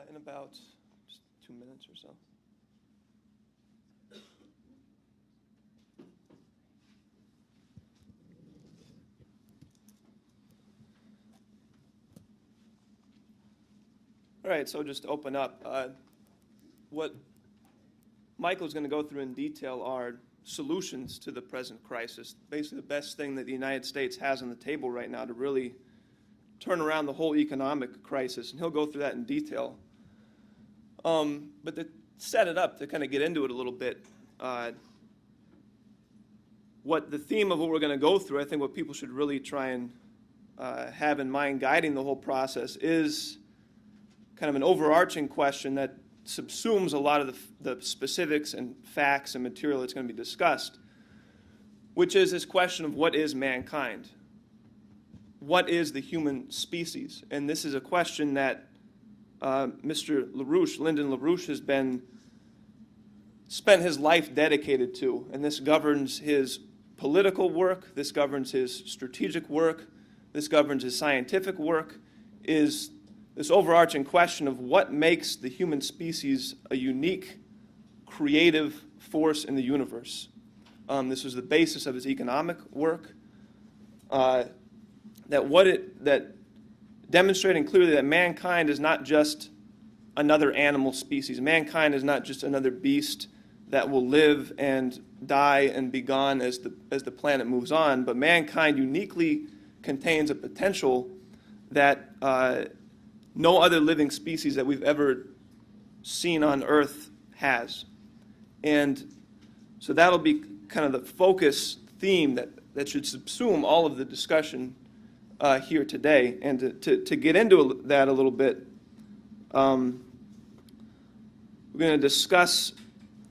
in about just 2 minutes or so. All right, so just to open up, what Michael's going to go through in detail are solutions to the present crisis. Basically, the best thing that the United States has on the table right now to really turn around the whole economic crisis, and he'll go through that in detail. But to set it up, to kind of get into it a little bit, what the theme of what we're going to go through, I think what people should really try and have in mind guiding the whole process is kind of an overarching question that subsumes a lot of the specifics and facts and material that's going to be discussed, which is this question of what is mankind? What is the human species? And this is a question that Mr. LaRouche, Lyndon LaRouche, has spent his life dedicated to, and this governs his political work, this governs his strategic work, this governs his scientific work, is this overarching question of what makes the human species a unique, creative force in the universe. This was the basis of his economic work. That demonstrating clearly that mankind is not just another animal species. Mankind is not just another beast that will live and die and be gone as the planet moves on, but mankind uniquely contains a potential that no other living species that we've ever seen on Earth has. And so that'll be kind of the focus theme that should subsume all of the discussion here today. And to get into that a little bit, we're going to discuss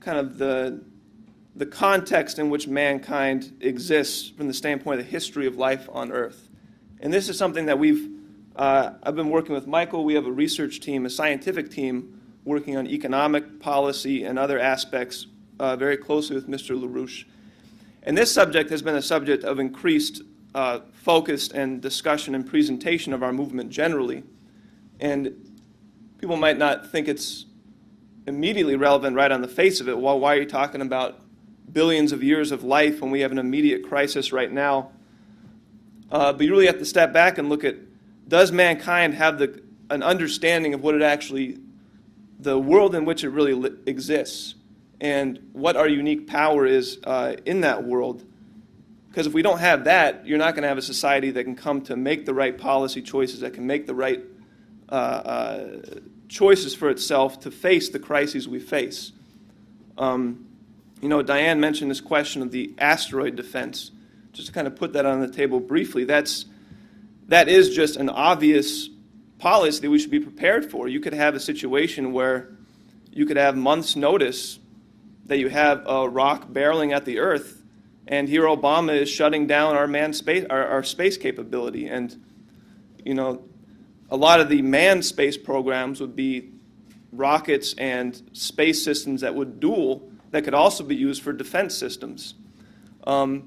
kind of the context in which mankind exists from the standpoint of the history of life on Earth. And this is something that I've been working with Michael. We have a research team, a scientific team, working on economic policy and other aspects very closely with Mr. LaRouche. And this subject has been a subject of increased focus and discussion and presentation of our movement generally. And people might not think it's immediately relevant right on the face of it. Well, why are you talking about billions of years of life when we have an immediate crisis right now? But you really have to step back and look at, does mankind have an understanding of what the world in which it really exists, and what our unique power is in that world? Because if we don't have that, you're not going to have a society that can come to make the right policy choices, that can make the right choices for itself to face the crises we face. Diane mentioned this question of the asteroid defense. Just to kind of put that on the table briefly, that is just an obvious policy that we should be prepared for. You could have a situation where you could have months' notice that you have a rock barreling at the Earth, and here Obama is shutting down our space capability. And, a lot of the manned space programs would be rockets and space systems that would dual, that could also be used for defense systems. But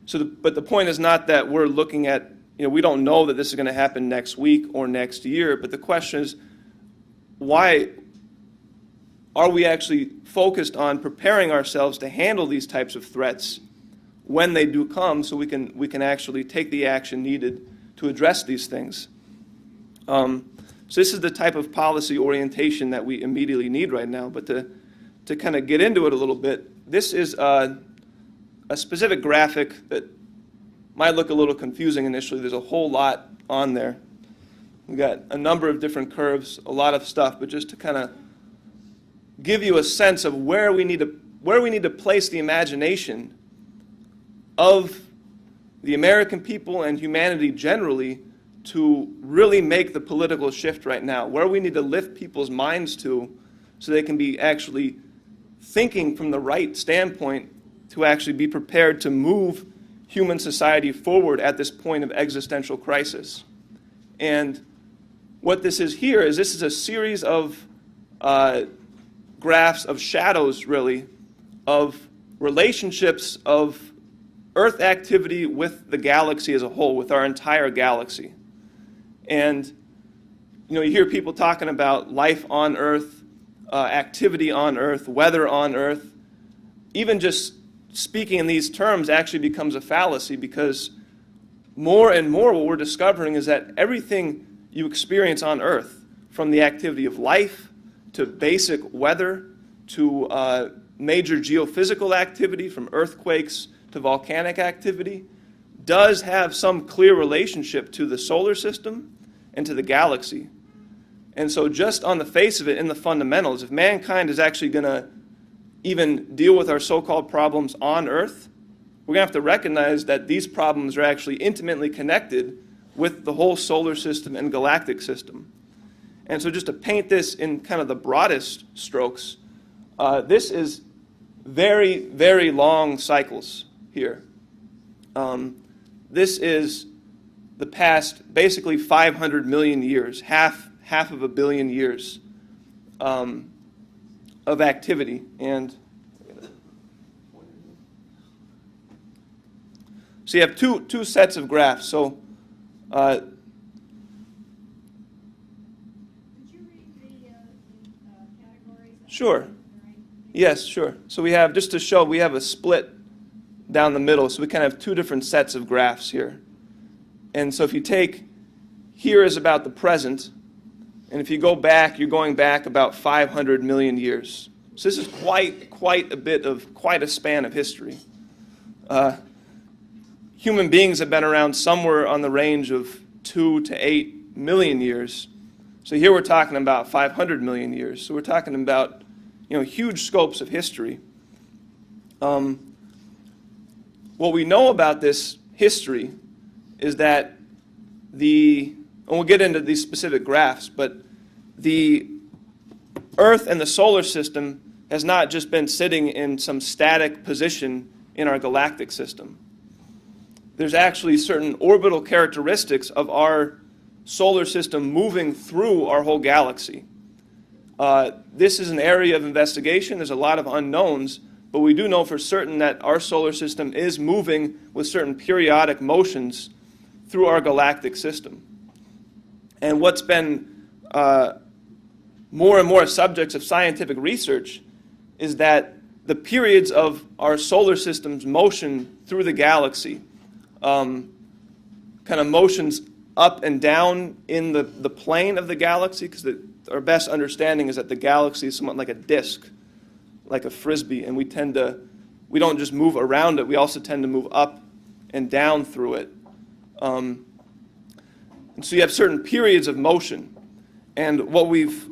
the point is not that we're looking at, we don't know that this is going to happen next week or next year, but the question is, why are we actually focused on preparing ourselves to handle these types of threats when they do come, so we can actually take the action needed to address these things? So this is the type of policy orientation that we immediately need right now. But to kind of get into it a little bit, this is a specific graphic that might look a little confusing initially. There's a whole lot on there. We've got a number of different curves, a lot of stuff, but just to kind of give you a sense of where we need to place the imagination of the American people and humanity generally to really make the political shift right now, where we need to lift people's minds to so they can be actually thinking from the right standpoint to actually be prepared to move human society forward at this point of existential crisis. And what this is here is this is a series of graphs of shadows, really, of relationships of Earth activity with the galaxy as a whole, with our entire galaxy. And you hear people talking about life on Earth, activity on Earth, weather on Earth. Even just speaking in these terms actually becomes a fallacy, because more and more what we're discovering is that everything you experience on Earth, from the activity of life to basic weather to major geophysical activity, from earthquakes to volcanic activity, does have some clear relationship to the solar system and to the galaxy. And so just on the face of it, in the fundamentals, if mankind is actually going to even deal with our so-called problems on Earth, we're going to have to recognize that these problems are actually intimately connected with the whole solar system and galactic system. And so just to paint this in kind of the broadest strokes, this is very, very long cycles here. This is the past basically 500 million years, half of a billion years of activity. And so you have two sets of graphs. So Could you read the categories? Sure. Yes, sure. So we have, just to show, we have a split down the middle. So we kind of have two different sets of graphs here. And so if you take, here is about the present, and if you go back, you're going back about 500 million years. So this is quite a span of history. Human beings have been around somewhere on the range of 2 to 8 million years. So here we're talking about 500 million years. So we're talking about, huge scopes of history. What we know about this history is that and we'll get into these specific graphs, but the Earth and the solar system has not just been sitting in some static position in our galactic system. There's actually certain orbital characteristics of our solar system moving through our whole galaxy. This is an area of investigation. There's a lot of unknowns, but we do know for certain that our solar system is moving with certain periodic motions through our galactic system. And what's been more and more subjects of scientific research is that the periods of our solar system's motion through the galaxy, kind of motions up and down in the plane of the galaxy, because our best understanding is that the galaxy is somewhat like a disk, like a frisbee, and we don't just move around it, we also tend to move up and down through it. And so you have certain periods of motion, and what we've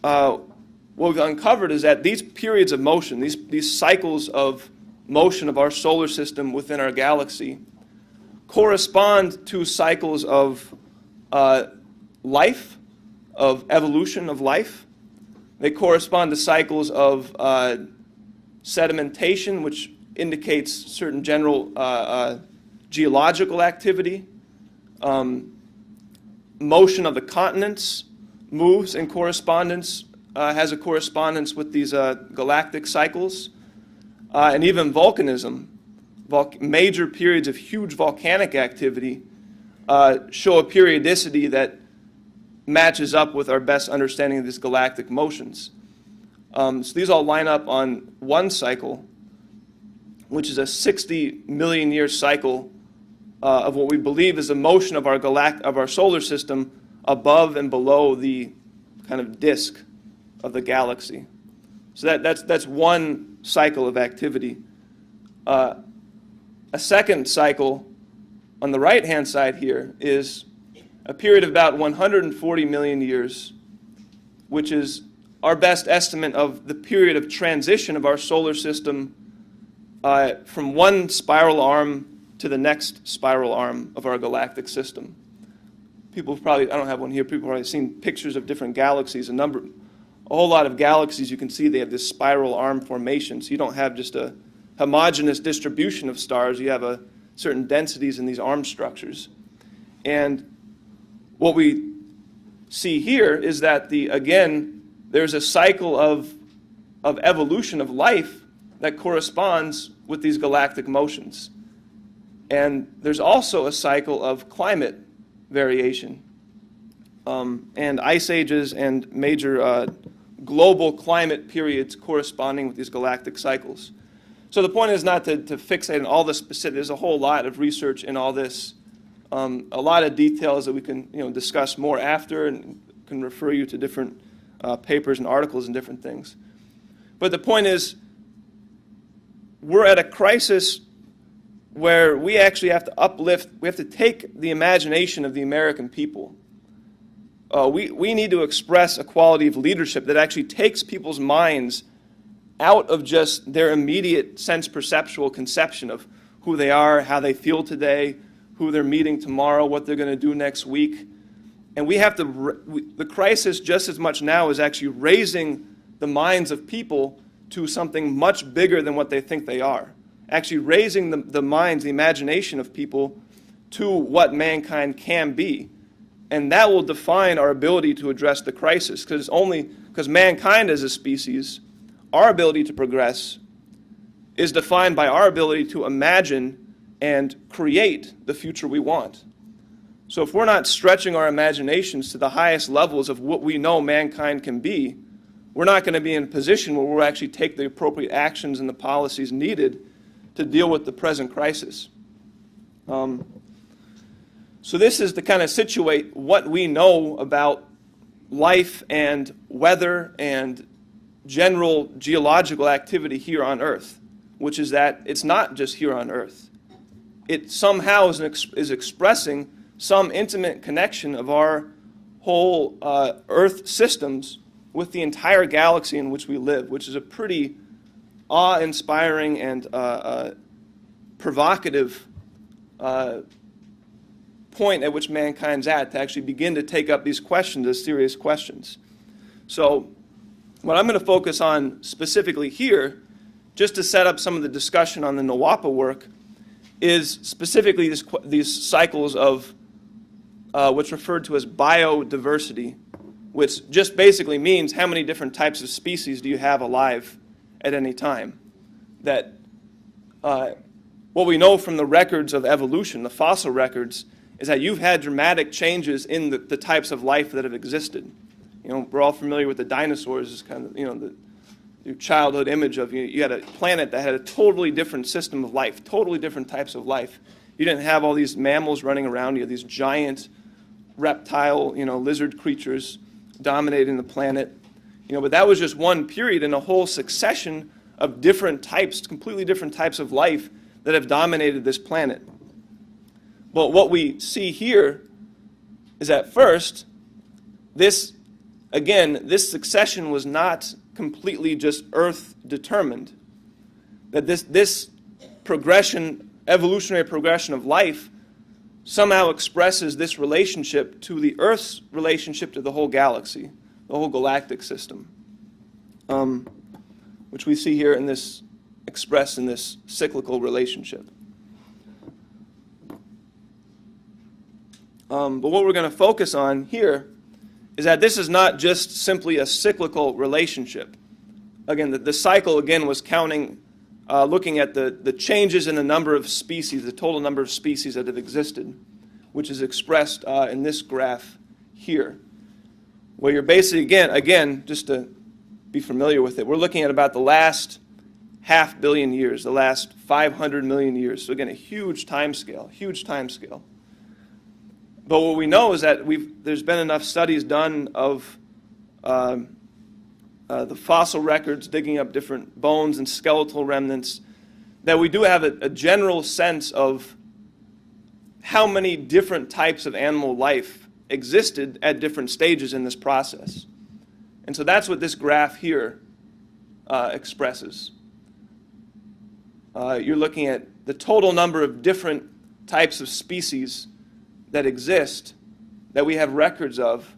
uncovered is that these periods of motion, these cycles of motion of our solar system within our galaxy, correspond to cycles of life, of evolution of life. They correspond to cycles of sedimentation, which indicates certain general geological activity. Motion of the continents moves in correspondence, has a correspondence with these galactic cycles. And even volcanism, major periods of huge volcanic activity show a periodicity that matches up with our best understanding of these galactic motions. So these all line up on one cycle, which is a 60 million year cycle of what we believe is the motion of our solar system above and below the kind of disk of the galaxy. So that's one cycle of activity. A second cycle on the right-hand side here is a period of about 140 million years, which is our best estimate of the period of transition of our solar system from one spiral arm to the next spiral arm of our galactic system. People have probably, I don't have one here, people have probably seen pictures of different galaxies. A whole lot of galaxies, you can see they have this spiral arm formation. So you don't have just a homogeneous distribution of stars. You have certain densities in these arm structures. And what we see here is that, again, there's a cycle of evolution of life that corresponds with these galactic motions. And there's also a cycle of climate variation. and ice ages and major global climate periods corresponding with these galactic cycles. So the point is not to fixate on all the specific. There's a whole lot of research in all this, a lot of details that we can discuss more after, and can refer you to different papers and articles and different things. But the point is, we're at a crisis where we actually have to uplift, we have to take the imagination of the American people. We need to express a quality of leadership that actually takes people's minds out of just their immediate sense-perceptual conception of who they are, how they feel today, who they're meeting tomorrow, what they're going to do next week. And we have to, the crisis just as much now is actually raising the minds of people to something much bigger than what they think they are. Actually raising the minds, the imagination of people to what mankind can be. And that will define our ability to address the crisis, because mankind as a species, our ability to progress is defined by our ability to imagine and create the future we want. So if we're not stretching our imaginations to the highest levels of what we know mankind can be, we're not going to be in a position where we'll actually take the appropriate actions and the policies needed to deal with the present crisis. So this is to kind of situate what we know about life and weather and general geological activity here on Earth, which is that it's not just here on Earth. It somehow is expressing some intimate connection of our whole Earth systems with the entire galaxy in which we live, which is a pretty awe-inspiring and provocative point at which mankind's at to actually begin to take up these questions as serious questions. So what I'm going to focus on specifically here, just to set up some of the discussion on the NWAPA work, is specifically these cycles of what's referred to as biodiversity, which just basically means how many different types of species do you have alive at any time. That what we know from the records of evolution, the fossil records, is that you've had dramatic changes in the types of life that have existed. We're all familiar with the dinosaurs, as kind of, your childhood image of you had a planet that had a totally different system of life, totally different types of life. You didn't have all these mammals running around you, these giant reptile, lizard creatures dominating the planet. But that was just one period in a whole succession of different types, completely different types of life that have dominated this planet. But what we see here is at first, this succession was not completely just Earth determined. That this progression, evolutionary progression of life, somehow expresses this relationship to the Earth's relationship to the whole galaxy, the whole galactic system, which we see here in this, expressed in this cyclical relationship. But what we're going to focus on here is that this is not just simply a cyclical relationship. Again, the cycle, again, was counting, looking at the changes in the number of species, the total number of species that have existed, which is expressed in this graph here, where you're basically, again, just to be familiar with it, we're looking at about the last 500 million years, the last 500 million years. So again, a huge time scale, huge time scale. But what we know is that there's been enough studies done of the fossil records, digging up different bones and skeletal remnants, that we do have a general sense of how many different types of animal life existed at different stages in this process. And so that's what this graph here expresses. You're looking at the total number of different types of species that exist, that we have records of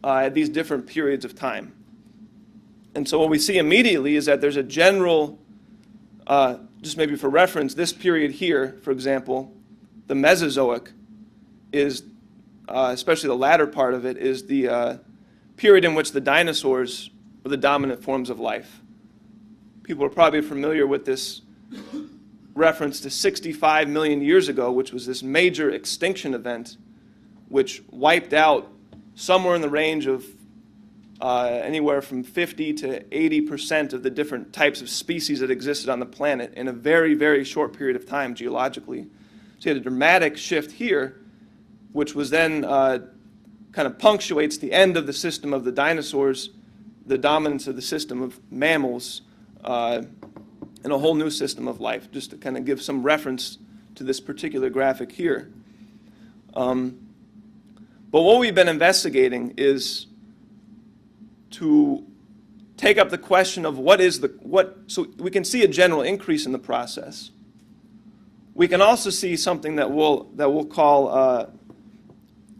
at these different periods of time. And so what we see immediately is that there's a general, just maybe for reference, this period here, for example, the Mesozoic is, especially the latter part of it, is the period in which the dinosaurs were the dominant forms of life. People are probably familiar with this reference to 65 million years ago, which was this major extinction event which wiped out somewhere in the range of anywhere from 50 to 80% of the different types of species that existed on the planet in a very, very short period of time geologically. So you had a dramatic shift here, which was then kind of punctuates the end of the system of the dinosaurs, the dominance of the system of mammals, and a whole new system of life, just to kind of give some reference to this particular graphic here. But what we've been investigating is to take up the question of so we can see a general increase in the process. We can also see something that we'll call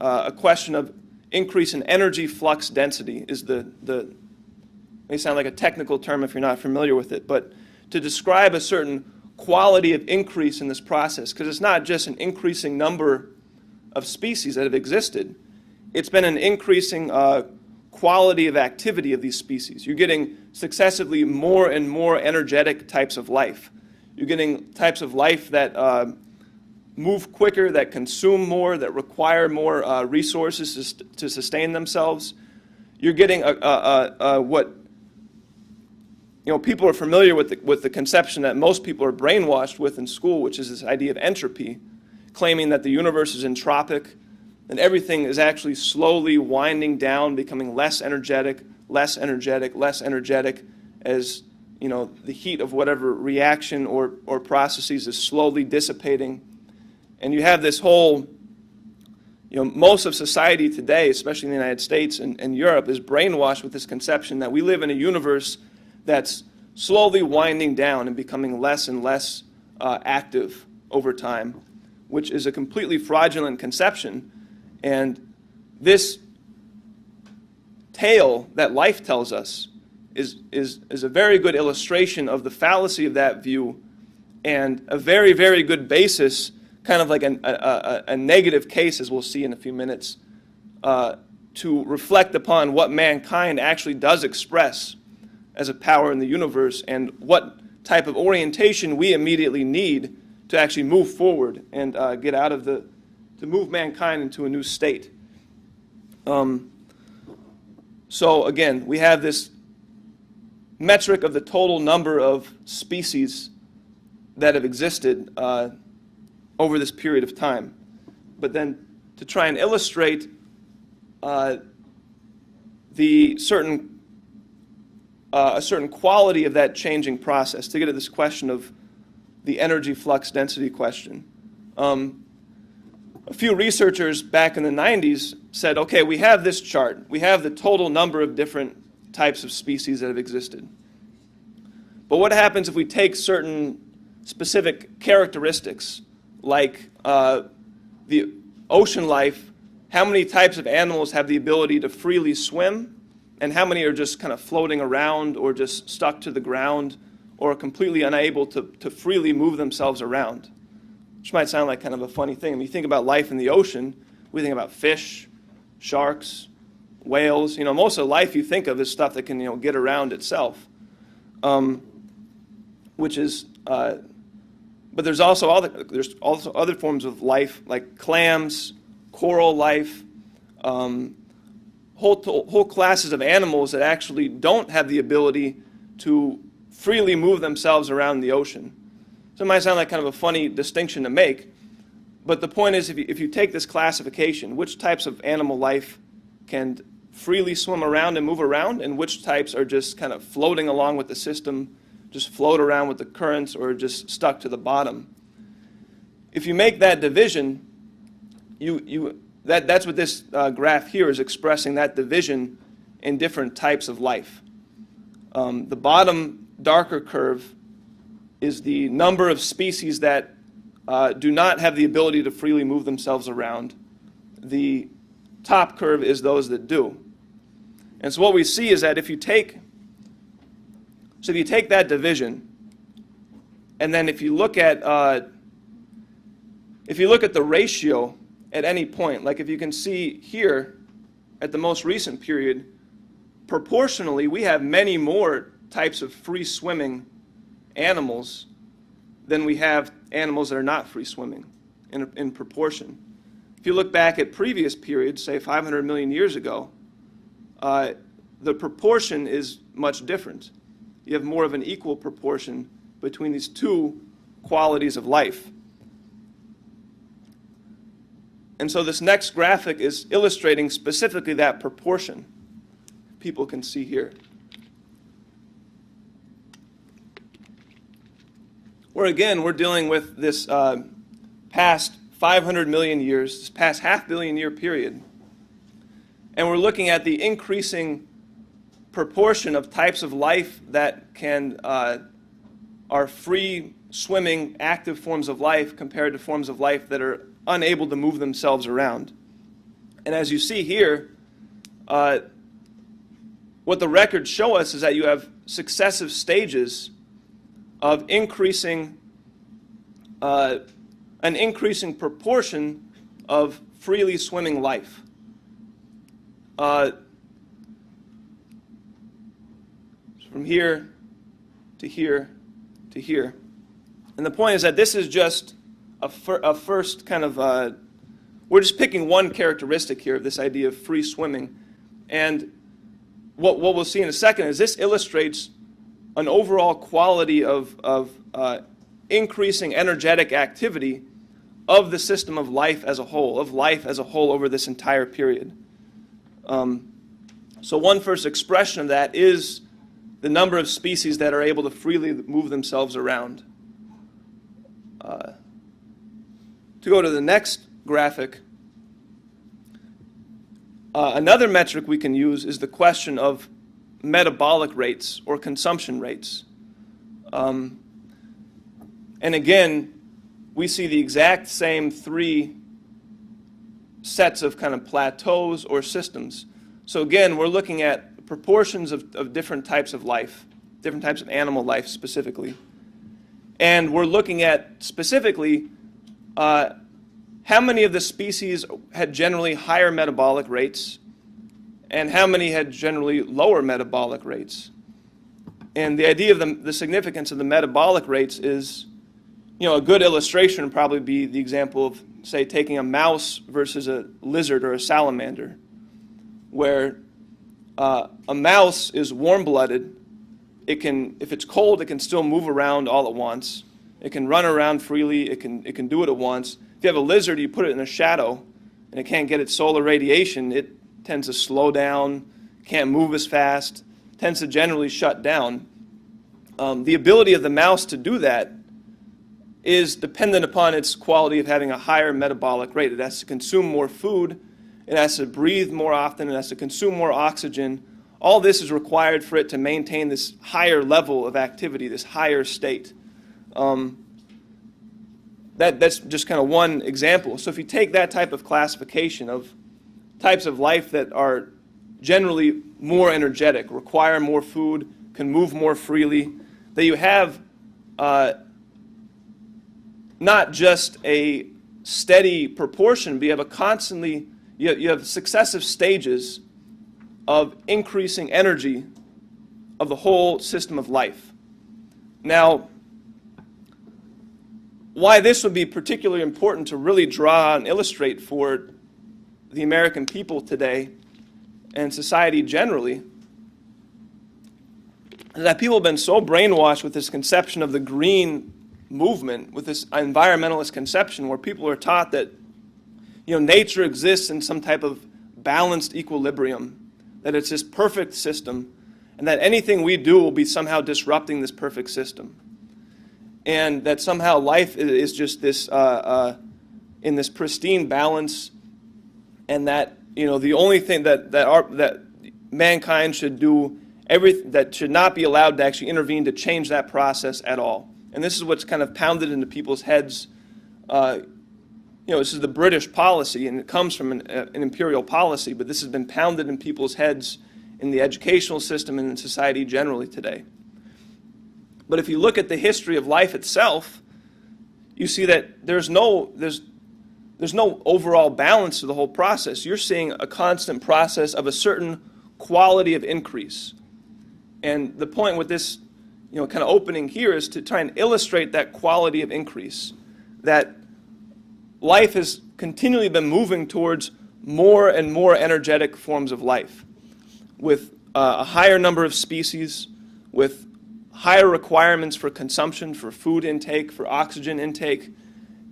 a question of increase in energy flux density is may sound like a technical term if you're not familiar with it, but to describe a certain quality of increase in this process, because it's not just an increasing number of species that have existed, it's been an increasing quality of activity of these species. You're getting successively more and more energetic types of life. You're getting types of life that move quicker, that consume more, that require more resources to sustain themselves. You're getting what people are familiar with the conception that most people are brainwashed with in school, which is this idea of entropy, claiming that the universe is entropic and everything is actually slowly winding down, becoming less energetic, less energetic, less energetic as the heat of whatever reaction or processes is slowly dissipating. And you have this whole, most of society today, especially in the United States and Europe, is brainwashed with this conception that we live in a universe that's slowly winding down and becoming less and less active over time, which is a completely fraudulent conception. And this tale that life tells us is a very good illustration of the fallacy of that view and a very, very good basis, kind of like a negative case, as we'll see in a few minutes, to reflect upon what mankind actually does express as a power in the universe and what type of orientation we immediately need to actually move forward and get out of to move mankind into a new state. So again, we have this metric of the total number of species that have existed over this period of time. But then to try and illustrate a certain quality of that changing process, to get at this question of the energy flux density question. A few researchers back in the 90s said, okay, we have this chart. We have the total number of different types of species that have existed. But what happens if we take certain specific characteristics, like the ocean life, how many types of animals have the ability to freely swim, and how many are just kind of floating around or just stuck to the ground or completely unable to freely move themselves around? Which might sound like kind of a funny thing. When you think about life in the ocean, we think about fish, sharks, whales. Most of life you think of is stuff that can get around itself. Which is, but there's also other forms of life like clams, coral life, whole classes of animals that actually don't have the ability to freely move themselves around the ocean. So it might sound like kind of a funny distinction to make, but the point is if you take this classification, which types of animal life can freely swim around and move around, and which types are just kind of floating along with the system, just float around with the currents or just stuck to the bottom. If you make that division, that's what this graph here is expressing, that division in different types of life. The bottom darker curve is the number of species that do not have the ability to freely move themselves around. The top curve is those that do. And so what we see is that if you take that division, and then if you look at the ratio at any point, like if you can see here at the most recent period, proportionally we have many more types of free swimming animals than we have animals that are not free swimming in proportion. If you look back at previous periods, say 500 million years ago, the proportion is much different. You have more of an equal proportion between these two qualities of life. And so this next graphic is illustrating specifically that proportion. People can see here. Where again, we're dealing with this past 500 million years, this past half-billion-year period. And we're looking at the increasing proportion of types of life that are free-swimming, active forms of life compared to forms of life that are unable to move themselves around. And as you see here, what the records show us is that you have successive stages of increasing, an increasing proportion of freely swimming life. From here to here to here. And the point is that this is just a first kind of, we're just picking one characteristic here of this idea of free swimming. And what we'll see in a second is this illustrates an overall quality of increasing energetic activity of the system of life as a whole, over this entire period. So one first expression of that is the number of species that are able to freely move themselves around. To go to the next graphic, another metric we can use is the question of metabolic rates or consumption rates. And again, we see the exact same three sets of kind of plateaus or systems. So again, we're looking at proportions of different types of life, different types of animal life specifically. And we're looking at specifically how many of the species had generally higher metabolic rates and how many had generally lower metabolic rates. And the idea of the significance of the metabolic rates is, a good illustration would probably be the example of, say, taking a mouse versus a lizard or a salamander, where a mouse is warm-blooded. It can, if it's cold, it can still move around all at once. It can run around freely. It can do it at once. If you have a lizard, you put it in a shadow, and it can't get its solar radiation. It tends to slow down, can't move as fast, tends to generally shut down. The ability of the mouse to do that is dependent upon its quality of having a higher metabolic rate. It has to consume more food. It has to breathe more often. It has to consume more oxygen. All this is required for it to maintain this higher level of activity, this higher state. That's just kind of one example. So if you take that type of classification of types of life that are generally more energetic, require more food, can move more freely, that you have not just a steady proportion, but you have successive stages of increasing energy of the whole system of life. Now, why this would be particularly important to really draw and illustrate for the American people today and society generally is that people have been so brainwashed with this conception of the green movement, with this environmentalist conception where people are taught that nature exists in some type of balanced equilibrium, that it's this perfect system, and that anything we do will be somehow disrupting this perfect system. And that somehow life is just this, in this pristine balance, and that, the only thing that mankind should do, that should not be allowed to actually intervene to change that process at all. And this is what's kind of pounded into people's heads. This is the British policy, and it comes from an imperial policy, but this has been pounded in people's heads in the educational system and in society generally today. But if you look at the history of life itself, you see that there's no overall balance to the whole process. You're seeing a constant process of a certain quality of increase. And the point with this kind of opening here is to try and illustrate that quality of increase, that life has continually been moving towards more and more energetic forms of life, with a higher number of species, with higher requirements for consumption, for food intake, for oxygen intake,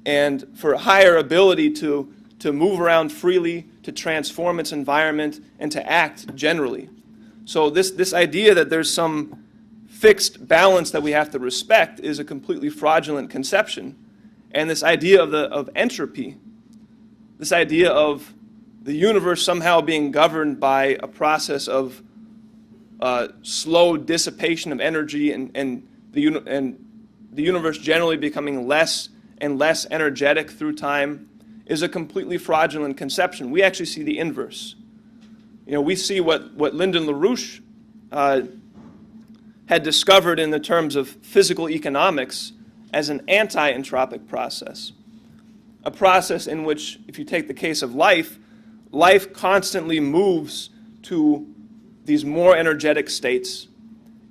and for higher ability to move around freely, to transform its environment, and to act generally. So this idea that there's some fixed balance that we have to respect is a completely fraudulent conception. And this idea of entropy, this idea of the universe somehow being governed by a process of slow dissipation of energy and the universe generally becoming less and less energetic through time, is a completely fraudulent conception. We actually see the inverse. We see what Lyndon LaRouche had discovered in the terms of physical economics as an anti-entropic process. A process in which, if you take the case of life constantly moves to these more energetic states.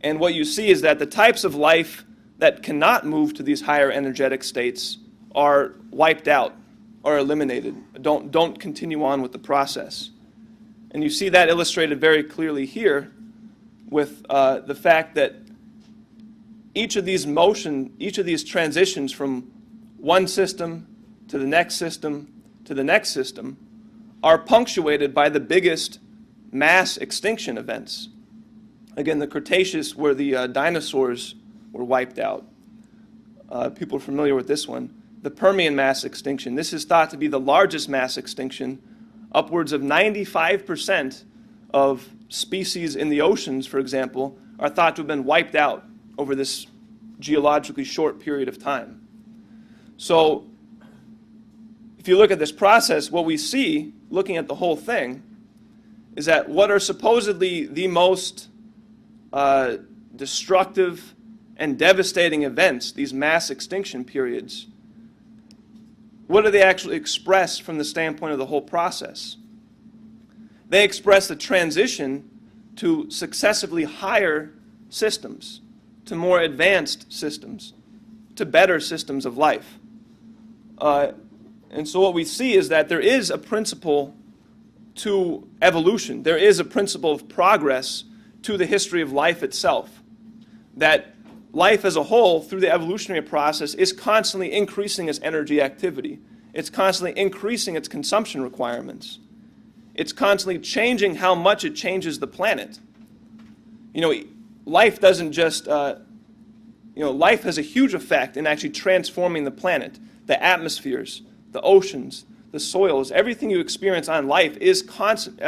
And what you see is that the types of life that cannot move to these higher energetic states are wiped out or eliminated, don't continue on with the process. And you see that illustrated very clearly here with the fact that each of these transitions from one system to the next system to the next system are punctuated by the biggest mass extinction events. Again, the Cretaceous, where the dinosaurs were wiped out. People are familiar with this one. The Permian mass extinction. This is thought to be the largest mass extinction. Upwards of 95% of species in the oceans, for example, are thought to have been wiped out over this geologically short period of time. So if you look at this process, what we see, looking at the whole thing, is that what are supposedly the most destructive and devastating events, these mass extinction periods, what do they actually express from the standpoint of the whole process? They express the transition to successively higher systems, to more advanced systems, to better systems of life. And so what we see is that there is a principle to evolution. There is a principle of progress to the history of life itself. That life as a whole, through the evolutionary process, is constantly increasing its energy activity. It's constantly increasing its consumption requirements. It's constantly changing how much it changes the planet. Life doesn't just, life has a huge effect in actually transforming the planet, the atmospheres, the oceans, the soils. Everything you experience on life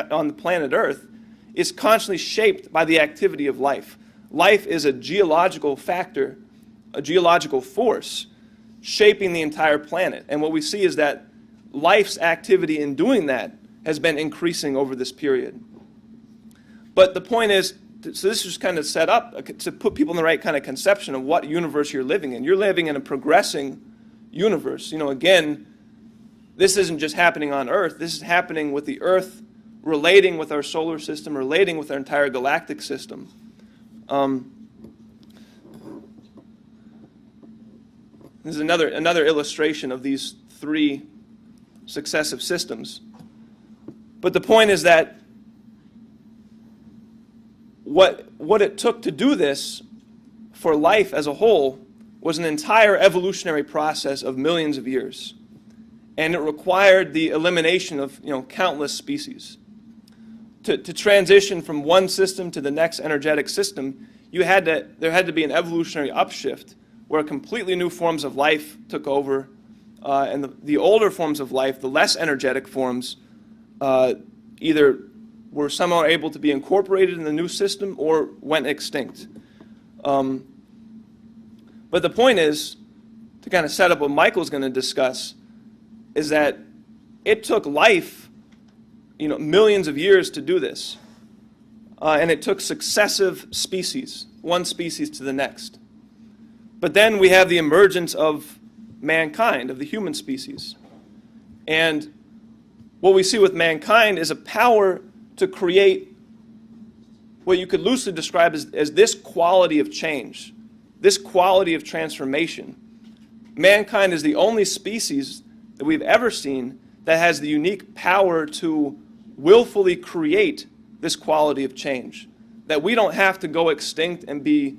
on the planet Earth is constantly shaped by the activity of life. Life is a geological factor, a geological force shaping the entire planet. And what we see is that life's activity in doing that has been increasing over this period. But the point is, so this is kind of set up to put people in the right kind of conception of what universe you're living in. You're living in a progressing universe. Again, this isn't just happening on Earth. This is happening with the Earth relating with our solar system, relating with our entire galactic system. This is another illustration of these three successive systems. But the point is that what it took to do this for life as a whole was an entire evolutionary process of millions of years. And it required the elimination of countless species. To transition from one system to the next energetic system, there had to be an evolutionary upshift where completely new forms of life took over, and the older forms of life, the less energetic forms, either were somehow able to be incorporated in the new system or went extinct. But the point is, to kind of set up what Michael's going to discuss, is that it took life millions of years to do this. And it took successive species, one species to the next. But then we have the emergence of mankind, of the human species. And what we see with mankind is a power to create what you could loosely describe as this quality of change, this quality of transformation. Mankind is the only species that we've ever seen that has the unique power to willfully create this quality of change. That we don't have to go extinct and be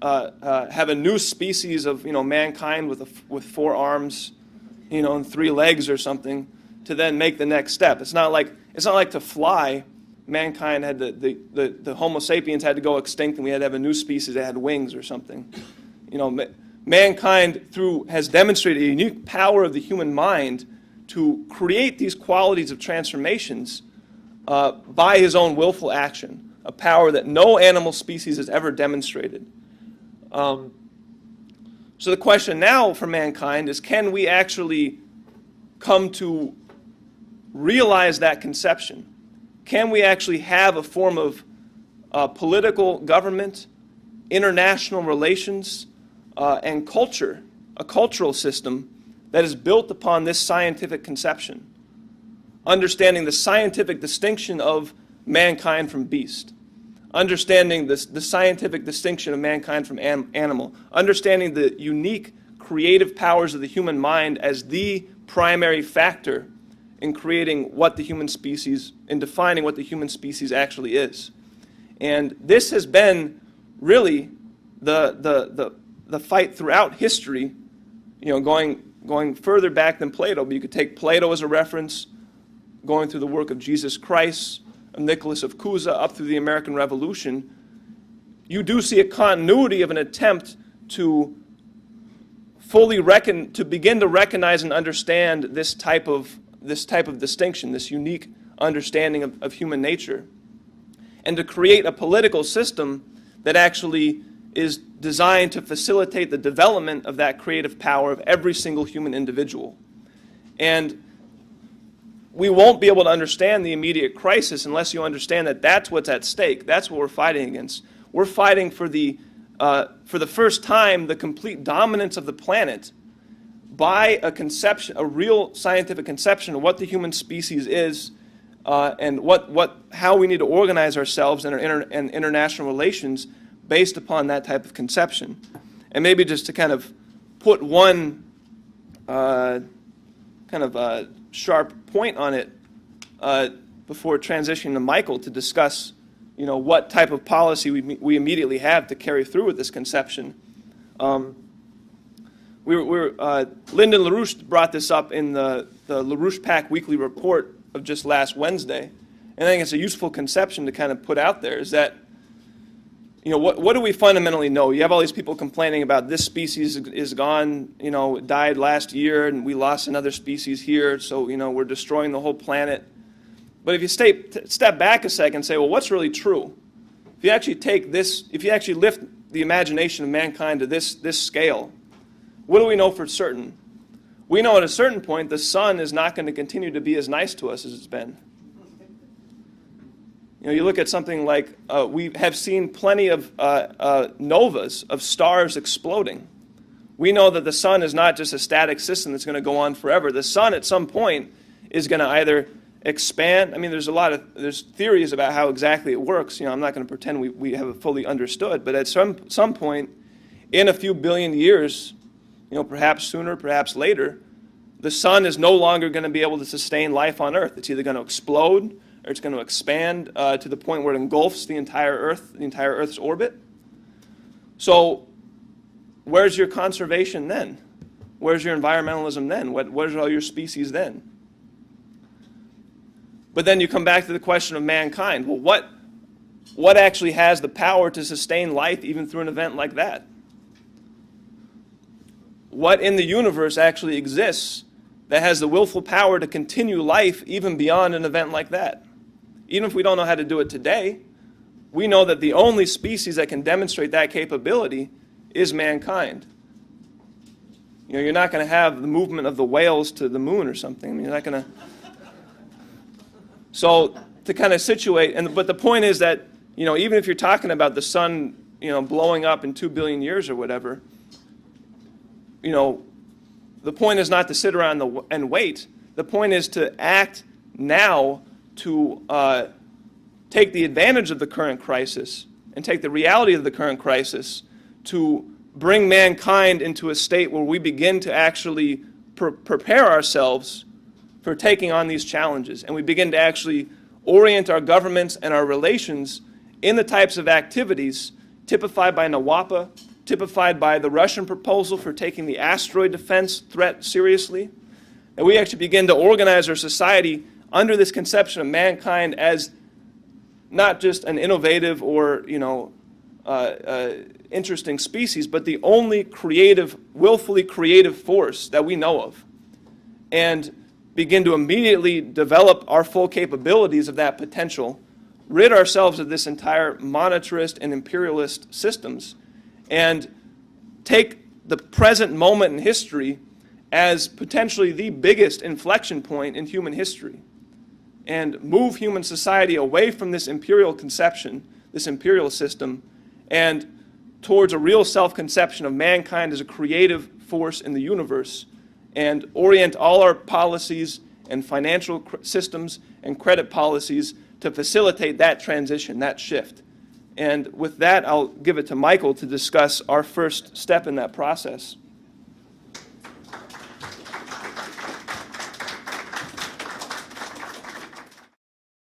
have a new species of mankind with 4 arms, and 3 legs or something, to then make the next step. It's not like to fly. Mankind had the Homo sapiens had to go extinct, and we had to have a new species that had wings or something. Mankind has demonstrated a unique power of the human mind to create these qualities of transformations by his own willful action, a power that no animal species has ever demonstrated. So the question now for mankind is, can we actually come to realize that conception? Can we actually have a form of political government, international relations, and culture, a cultural system that is built upon this scientific conception, understanding the scientific distinction of mankind from beast, understanding the scientific distinction of mankind from animal, understanding the unique creative powers of the human mind as the primary factor in creating what the human species, in defining what the human species actually is. And this has been really the fight throughout history, going further back than Plato. But you could take Plato as a reference, going through the work of Jesus Christ, of Nicholas of Cusa, up through the American Revolution. You do see a continuity of an attempt to begin to recognize and understand this type of distinction, this unique understanding of human nature, and to create a political system that actually is designed to facilitate the development of that creative power of every single human individual. And we won't be able to understand the immediate crisis unless you understand that that's what's at stake. That's what we're fighting against. We're fighting for the first time, the complete dominance of the planet by a real scientific conception of what the human species is, and how we need to organize ourselves in international relations based upon that type of conception. And maybe just to kind of put one sharp point on it before transitioning to Michael to discuss, what type of policy we immediately have to carry through with this conception. Lyndon LaRouche brought this up in the LaRouche PAC weekly report of just last Wednesday. And I think it's a useful conception to kind of put out there, is that, what do we fundamentally know? You have all these people complaining about this species is gone, it died last year, and we lost another species here, so, we're destroying the whole planet. But if you step back a second and say, well, what's really true? If you actually lift the imagination of mankind to this scale, what do we know for certain? We know at a certain point the sun is not going to continue to be as nice to us as it's been. You look at something like, we have seen plenty of novas, of stars exploding. We know that the sun is not just a static system that's going to go on forever. The sun at some point is going to either expand. I mean, there's theories about how exactly it works. I'm not going to pretend we have it fully understood. But at some point, in a few billion years, perhaps sooner, perhaps later, the sun is no longer going to be able to sustain life on Earth. It's either going to explode or it's going to expand to the point where it engulfs the entire Earth, the entire Earth's orbit. So where's your conservation then? Where's your environmentalism then? Where's all your species then? But then you come back to the question of mankind. Well, what actually has the power to sustain life even through an event like that? What in the universe actually exists that has the willful power to continue life even beyond an event like that? Even if we don't know how to do it today, we know that the only species that can demonstrate that capability is mankind. You're not going to have the movement of the whales to the moon or something. I mean, you're not going to. So to kind of situate, but the point is that, even if you're talking about the sun, blowing up in 2 billion years or whatever, the point is not to sit around and wait. The point is to act now to take the advantage of the current crisis and take the reality of the current crisis to bring mankind into a state where we begin to actually prepare ourselves for taking on these challenges, and we begin to actually orient our governments and our relations in the types of activities typified by NAWAPA, typified by the Russian proposal for taking the asteroid defense threat seriously, and we actually begin to organize our society under this conception of mankind as not just an innovative or, interesting species, but the only creative, willfully creative force that we know of, and begin to immediately develop our full capabilities of that potential, rid ourselves of this entire monetarist and imperialist systems, and take the present moment in history as potentially the biggest inflection point in human history, and move human society away from this imperial conception, this imperial system, and towards a real self-conception of mankind as a creative force in the universe, and orient all our policies and financial systems and credit policies to facilitate that transition, that shift. And with that, I'll give it to Michael to discuss our first step in that process.